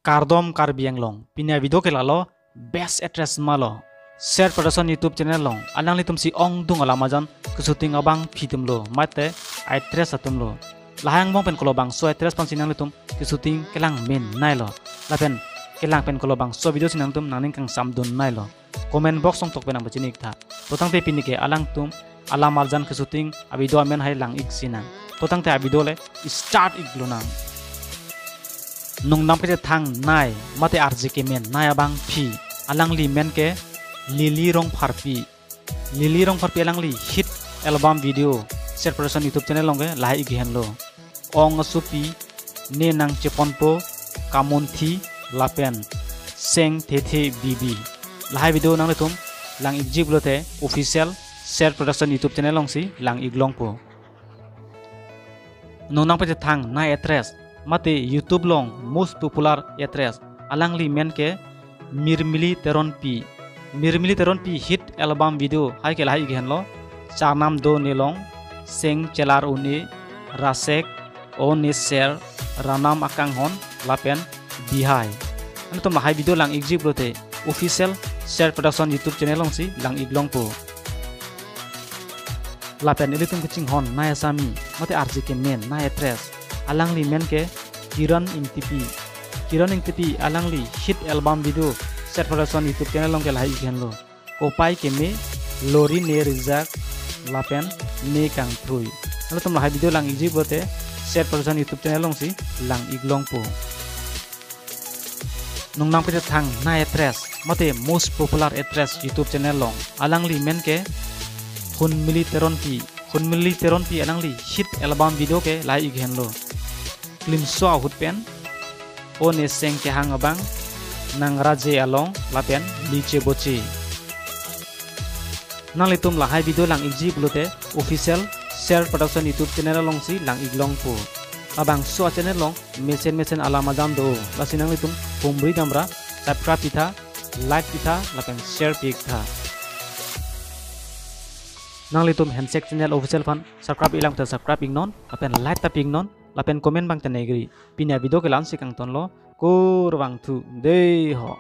Kardom Karbiang long pinya video ke lalo best actress malo share production YouTube channel long anang litum si ong dung alamajan kesuting abang fitum lo mate actress atum lo lahang bong pen kolobang so actress pan sinang litum kesuting kelang men nai lo lapen kelang pen kolobang so video sinang tum naning kang samdun nai lo comment box song tok penang bachini tha potang te pinike alang tum alamarjan kesuting abido men hai lang ik sinang potang te abido le start ik lunang nung nampete thang nai mate RJK men nai abang phi alang li men ke lili rong pharpi alang li hit album video share production YouTube channel longe lahai ighen lo ong supi ne nang cheponpo kamonthi lapen seng the bibi lahai video nang letum lang igjib lote official share production YouTube channel long si lang iglong po nung nampete thang nai address mate YouTube long most popular actress alang li men ke mirmili teron pi hit album video hai ke lahai gen lo charnam do nilong seng chelar uni rasek oni share ranam akang hon lapen bihai antum lahai video lang exhib lote official share production YouTube channel long si lang iglong po lapen elitum kucing hon naya sami mate RJK men naya actress alang li men ke Kiran Ingtipi alang li hit album video share production YouTube channel long ke lahai gen lo kopai ke me lori ne rizak lapen ne kang thrui alo tum lahai video lang iji bote share production YouTube channel long si lang iglong po nung nang pete thang na actress mate most popular actress YouTube channel long alang li men ke hunmili teron pi alang li hit album video ke lahai gen lo klim so hut pen o ne seng ke hang abang nang raje along lapen liche bochi nang litum lahai video lang igi blote official share production YouTube channel long si lang iglong po abang so channel long mesen alamajam do lasinang litum pumbri damra subscribe pitha like pitha lapen share pik tha nang litum handshake channel official fan subscribe ilang ta subscribe ignon lapen like ta ping non lapen komen bang tanegri pinya video ke lan sikang ton lo kur bang thu de ho